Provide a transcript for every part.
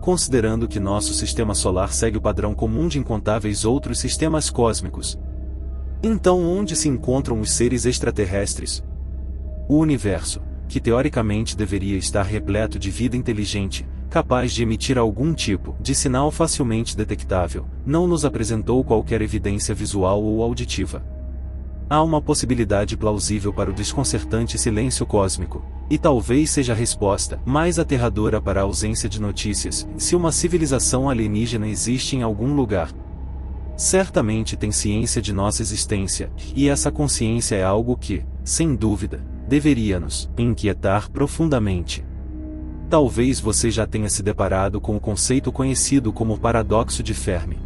considerando que nosso sistema solar segue o padrão comum de incontáveis outros sistemas cósmicos. Então, onde se encontram os seres extraterrestres? O universo, que teoricamente deveria estar repleto de vida inteligente, capaz de emitir algum tipo de sinal facilmente detectável, não nos apresentou qualquer evidência visual ou auditiva. Há uma possibilidade plausível para o desconcertante silêncio cósmico, e talvez seja a resposta mais aterradora para a ausência de notícias, se uma civilização alienígena existe em algum lugar. Certamente tem ciência de nossa existência, e essa consciência é algo que, sem dúvida, deveria nos inquietar profundamente. Talvez você já tenha se deparado com o conceito conhecido como paradoxo de Fermi.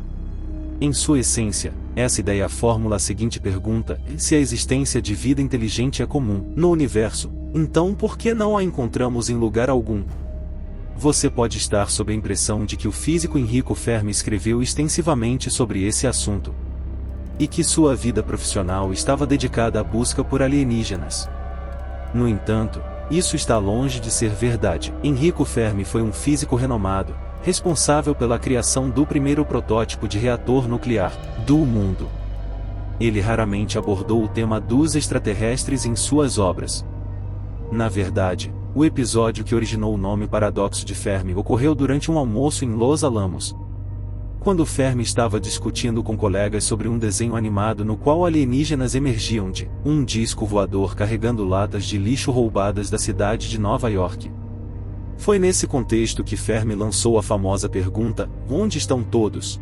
Em sua essência, essa ideia formula a seguinte pergunta: se a existência de vida inteligente é comum no universo, então por que não a encontramos em lugar algum? Você pode estar sob a impressão de que o físico Enrico Fermi escreveu extensivamente sobre esse assunto, e que sua vida profissional estava dedicada à busca por alienígenas. No entanto, isso está longe de ser verdade. Enrico Fermi foi um físico renomado, responsável pela criação do primeiro protótipo de reator nuclear do mundo. Ele raramente abordou o tema dos extraterrestres em suas obras. Na verdade, o episódio que originou o nome Paradoxo de Fermi ocorreu durante um almoço em Los Alamos, quando Fermi estava discutindo com colegas sobre um desenho animado no qual alienígenas emergiam de um disco voador carregando latas de lixo roubadas da cidade de Nova York. Foi nesse contexto que Fermi lançou a famosa pergunta: onde estão todos?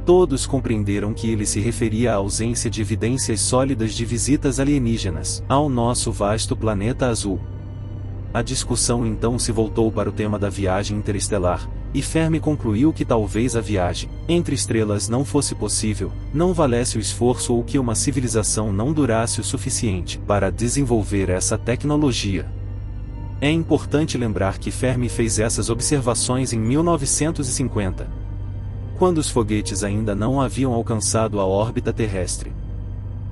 Todos compreenderam que ele se referia à ausência de evidências sólidas de visitas alienígenas ao nosso vasto planeta azul. A discussão então se voltou para o tema da viagem interestelar, e Fermi concluiu que talvez a viagem entre estrelas não fosse possível, não valesse o esforço ou que uma civilização não durasse o suficiente para desenvolver essa tecnologia. É importante lembrar que Fermi fez essas observações em 1950, quando os foguetes ainda não haviam alcançado a órbita terrestre.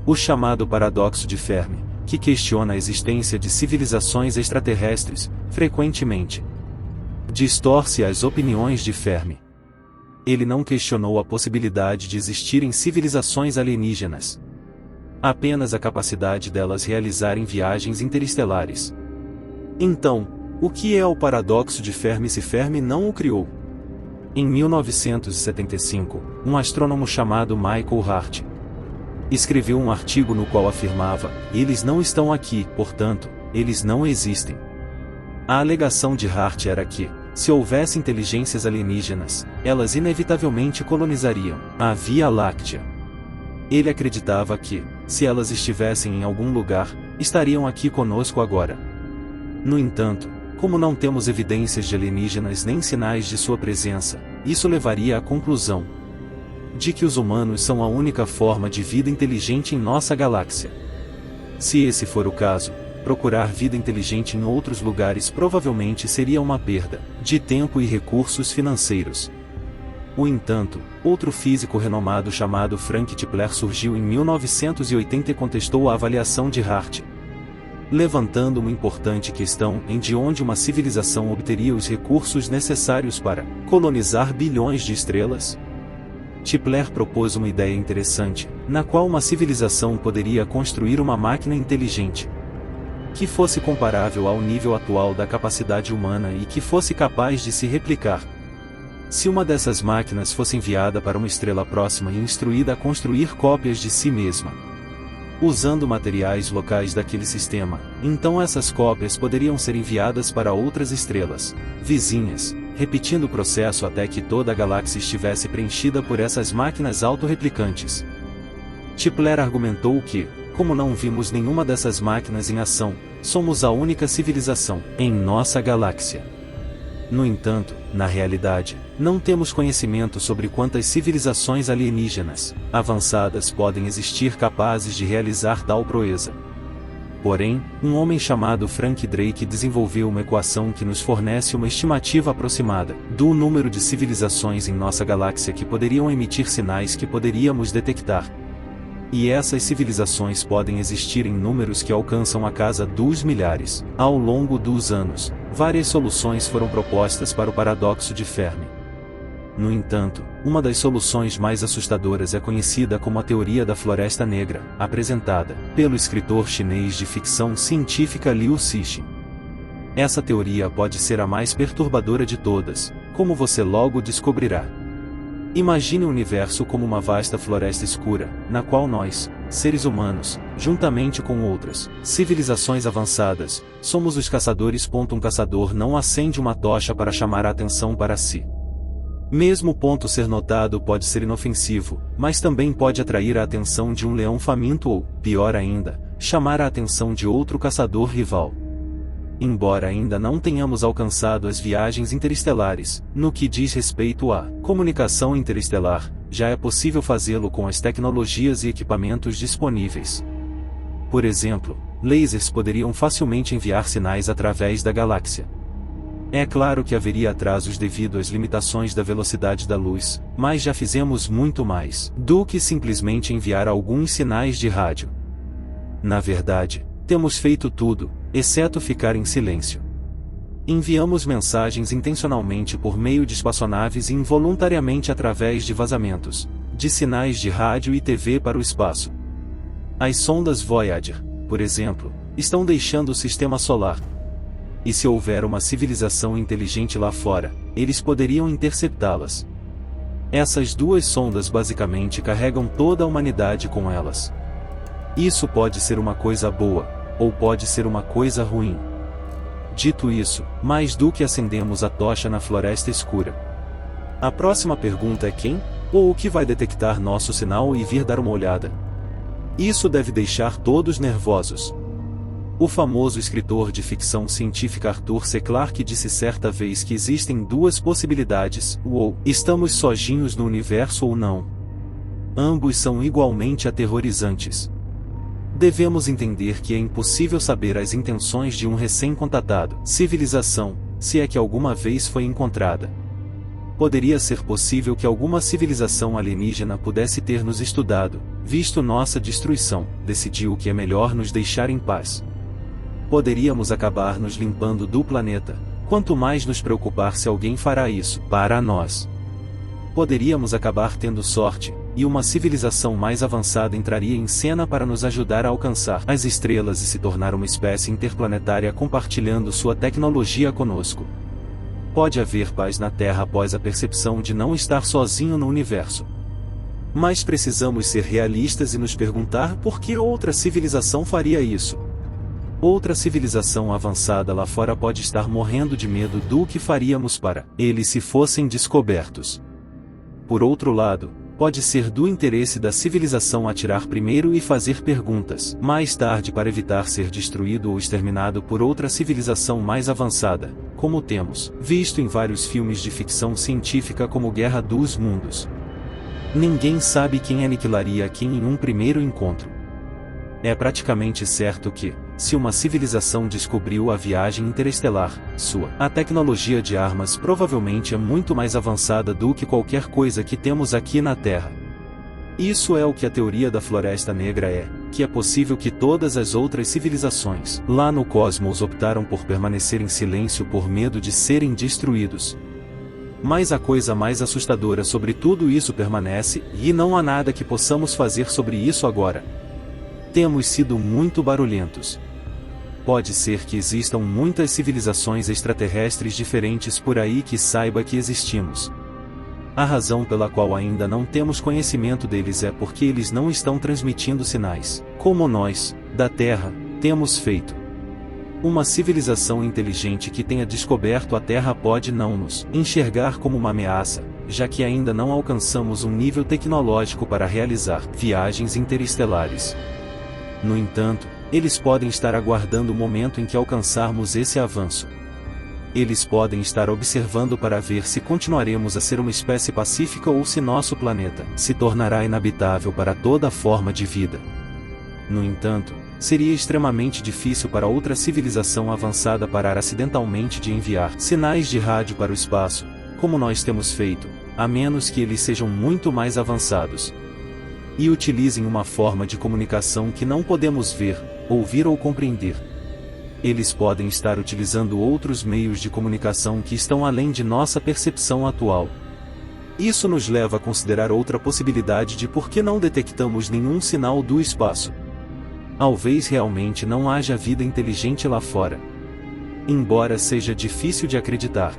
O chamado paradoxo de Fermi, que questiona a existência de civilizações extraterrestres, frequentemente distorce as opiniões de Fermi. Ele não questionou a possibilidade de existirem civilizações alienígenas, apenas a capacidade delas realizarem viagens interestelares. Então, o que é o paradoxo de Fermi se Fermi não o criou? Em 1975, um astrônomo chamado Michael Hart escreveu um artigo no qual afirmava: eles não estão aqui, portanto, eles não existem. A alegação de Hart era que, se houvesse inteligências alienígenas, elas inevitavelmente colonizariam a Via Láctea. Ele acreditava que, se elas estivessem em algum lugar, estariam aqui conosco agora. No entanto, como não temos evidências de alienígenas nem sinais de sua presença, isso levaria à conclusão de que os humanos são a única forma de vida inteligente em nossa galáxia. Se esse for o caso, procurar vida inteligente em outros lugares provavelmente seria uma perda de tempo e recursos financeiros. No entanto, outro físico renomado chamado Frank Tipler surgiu em 1980 e contestou a avaliação de Hart, levantando uma importante questão em de onde uma civilização obteria os recursos necessários para colonizar bilhões de estrelas. Tipler propôs uma ideia interessante, na qual uma civilização poderia construir uma máquina inteligente que fosse comparável ao nível atual da capacidade humana e que fosse capaz de se replicar. Se uma dessas máquinas fosse enviada para uma estrela próxima e instruída a construir cópias de si mesma, usando materiais locais daquele sistema, então essas cópias poderiam ser enviadas para outras estrelas vizinhas, repetindo o processo até que toda a galáxia estivesse preenchida por essas máquinas autorreplicantes. Tipler argumentou que, como não vimos nenhuma dessas máquinas em ação, somos a única civilização em nossa galáxia. No entanto, na realidade, não temos conhecimento sobre quantas civilizações alienígenas avançadas podem existir capazes de realizar tal proeza. Porém, um homem chamado Frank Drake desenvolveu uma equação que nos fornece uma estimativa aproximada do número de civilizações em nossa galáxia que poderiam emitir sinais que poderíamos detectar. E essas civilizações podem existir em números que alcançam a casa dos milhares, ao longo dos anos, várias soluções foram propostas para o paradoxo de Fermi. No entanto, uma das soluções mais assustadoras é conhecida como a teoria da floresta negra, apresentada pelo escritor chinês de ficção científica Liu Cixin. Essa teoria pode ser a mais perturbadora de todas, como você logo descobrirá. Imagine o universo como uma vasta floresta escura, na qual nós, seres humanos, juntamente com outras civilizações avançadas, somos os caçadores. Um caçador não acende uma tocha para chamar a atenção para si. Mesmo ser notado pode ser inofensivo, mas também pode atrair a atenção de um leão faminto ou, pior ainda, chamar a atenção de outro caçador rival. Embora ainda não tenhamos alcançado as viagens interestelares, no que diz respeito à comunicação interestelar, já é possível fazê-lo com as tecnologias e equipamentos disponíveis. Por exemplo, lasers poderiam facilmente enviar sinais através da galáxia. É claro que haveria atrasos devido às limitações da velocidade da luz, mas já fizemos muito mais do que simplesmente enviar alguns sinais de rádio. Na verdade, temos feito tudo, exceto ficar em silêncio. Enviamos mensagens intencionalmente por meio de espaçonaves e involuntariamente através de vazamentos de sinais de rádio e TV para o espaço. As sondas Voyager, por exemplo, estão deixando o sistema solar. E se houver uma civilização inteligente lá fora, eles poderiam interceptá-las. Essas duas sondas basicamente carregam toda a humanidade com elas. Isso pode ser uma coisa boa, ou pode ser uma coisa ruim. Dito isso, mais do que acendemos a tocha na floresta escura. A próxima pergunta é quem, ou o que vai detectar nosso sinal e vir dar uma olhada. Isso deve deixar todos nervosos. O famoso escritor de ficção científica Arthur C. Clarke disse certa vez que existem duas possibilidades, ou estamos sozinhos no universo ou não. Ambos são igualmente aterrorizantes. Devemos entender que é impossível saber as intenções de um recém-contatado civilização, se é que alguma vez foi encontrada. Poderia ser possível que alguma civilização alienígena pudesse ter nos estudado, visto nossa destruição, decidiu que é melhor nos deixar em paz. Poderíamos acabar nos limpando do planeta, quanto mais nos preocupar se alguém fará isso para nós. Poderíamos acabar tendo sorte, e uma civilização mais avançada entraria em cena para nos ajudar a alcançar as estrelas e se tornar uma espécie interplanetária compartilhando sua tecnologia conosco. Pode haver paz na Terra após a percepção de não estar sozinho no universo. Mas precisamos ser realistas e nos perguntar por que outra civilização faria isso. Outra civilização avançada lá fora pode estar morrendo de medo do que faríamos para eles se fossem descobertos. Por outro lado, pode ser do interesse da civilização atirar primeiro e fazer perguntas mais tarde para evitar ser destruído ou exterminado por outra civilização mais avançada, como temos visto em vários filmes de ficção científica como Guerra dos Mundos. Ninguém sabe quem aniquilaria quem em um primeiro encontro. É praticamente certo que, se uma civilização descobriu a viagem interestelar, a tecnologia de armas provavelmente é muito mais avançada do que qualquer coisa que temos aqui na Terra. Isso é o que a teoria da Floresta Negra é, que é possível que todas as outras civilizações lá no cosmos optaram por permanecer em silêncio por medo de serem destruídos. Mas a coisa mais assustadora sobre tudo isso permanece, e não há nada que possamos fazer sobre isso agora. Temos sido muito barulhentos. Pode ser que existam muitas civilizações extraterrestres diferentes por aí que saiba que existimos. A razão pela qual ainda não temos conhecimento deles é porque eles não estão transmitindo sinais, como nós, da Terra, temos feito. Uma civilização inteligente que tenha descoberto a Terra pode não nos enxergar como uma ameaça, já que ainda não alcançamos um nível tecnológico para realizar viagens interestelares. No entanto, eles podem estar aguardando o momento em que alcançarmos esse avanço. Eles podem estar observando para ver se continuaremos a ser uma espécie pacífica ou se nosso planeta se tornará inabitável para toda forma de vida. No entanto, seria extremamente difícil para outra civilização avançada parar acidentalmente de enviar sinais de rádio para o espaço, como nós temos feito, a menos que eles sejam muito mais avançados e utilizem uma forma de comunicação que não podemos ver, ouvir ou compreender. Eles podem estar utilizando outros meios de comunicação que estão além de nossa percepção atual. Isso nos leva a considerar outra possibilidade de por que não detectamos nenhum sinal do espaço. Talvez realmente não haja vida inteligente lá fora. Embora seja difícil de acreditar.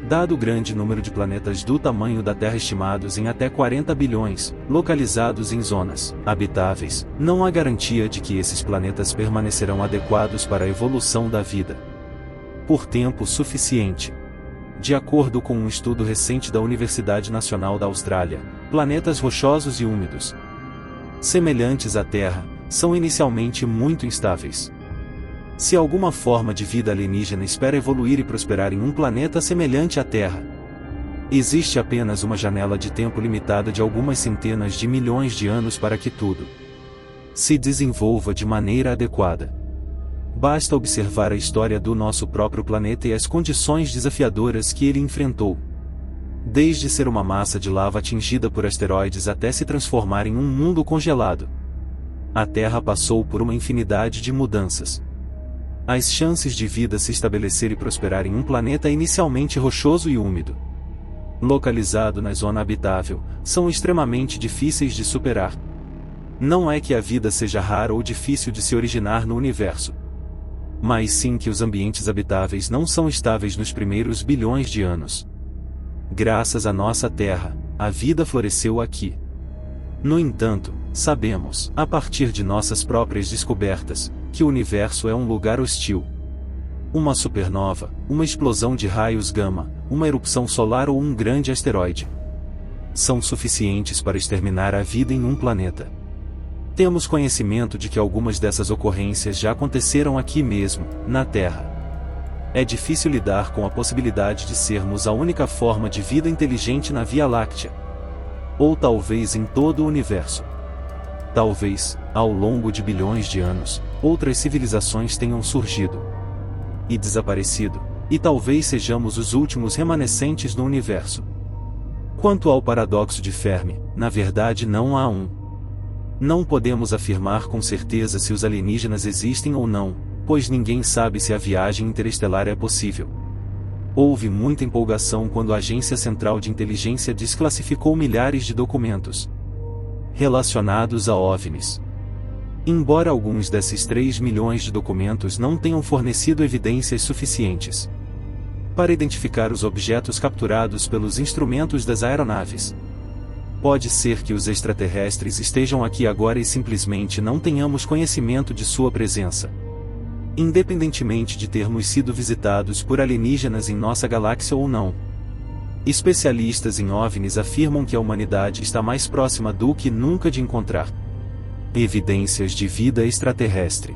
Dado o grande número de planetas do tamanho da Terra estimados em até 40 bilhões, localizados em zonas habitáveis, não há garantia de que esses planetas permanecerão adequados para a evolução da vida por tempo suficiente. De acordo com um estudo recente da Universidade Nacional da Austrália, planetas rochosos e úmidos, semelhantes à Terra, são inicialmente muito instáveis. Se alguma forma de vida alienígena espera evoluir e prosperar em um planeta semelhante à Terra, existe apenas uma janela de tempo limitada de algumas centenas de milhões de anos para que tudo se desenvolva de maneira adequada. Basta observar a história do nosso próprio planeta e as condições desafiadoras que ele enfrentou. Desde ser uma massa de lava atingida por asteroides até se transformar em um mundo congelado, a Terra passou por uma infinidade de mudanças. As chances de vida se estabelecer e prosperar em um planeta inicialmente rochoso e úmido, localizado na zona habitável, são extremamente difíceis de superar. Não é que a vida seja rara ou difícil de se originar no universo, mas sim que os ambientes habitáveis não são estáveis nos primeiros bilhões de anos. Graças à nossa Terra, a vida floresceu aqui. No entanto, sabemos, a partir de nossas próprias descobertas, que o universo é um lugar hostil. Uma supernova, uma explosão de raios gama, uma erupção solar ou um grande asteroide são suficientes para exterminar a vida em um planeta. Temos conhecimento de que algumas dessas ocorrências já aconteceram aqui mesmo, na Terra. É difícil lidar com a possibilidade de sermos a única forma de vida inteligente na Via Láctea. Ou talvez em todo o universo. Talvez, ao longo de bilhões de anos, outras civilizações tenham surgido e desaparecido, e talvez sejamos os últimos remanescentes no universo. Quanto ao paradoxo de Fermi, na verdade não há um. Não podemos afirmar com certeza se os alienígenas existem ou não, pois ninguém sabe se a viagem interestelar é possível. Houve muita empolgação quando a Agência Central de Inteligência desclassificou milhares de documentos relacionados a OVNIs. Embora alguns desses 3 milhões de documentos não tenham fornecido evidências suficientes para identificar os objetos capturados pelos instrumentos das aeronaves, pode ser que os extraterrestres estejam aqui agora e simplesmente não tenhamos conhecimento de sua presença. Independentemente de termos sido visitados por alienígenas em nossa galáxia ou não. Especialistas em OVNIs afirmam que a humanidade está mais próxima do que nunca de encontrar evidências de vida extraterrestre.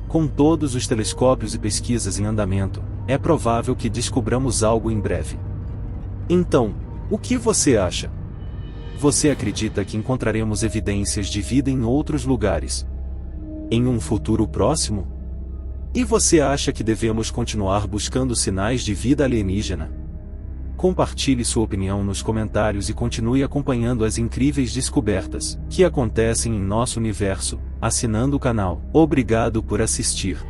Com todos os telescópios e pesquisas em andamento, é provável que descobramos algo em breve. Então, o que você acha? Você acredita que encontraremos evidências de vida em outros lugares em um futuro próximo? E você acha que devemos continuar buscando sinais de vida alienígena? Compartilhe sua opinião nos comentários e continue acompanhando as incríveis descobertas que acontecem em nosso universo, assinando o canal. Obrigado por assistir.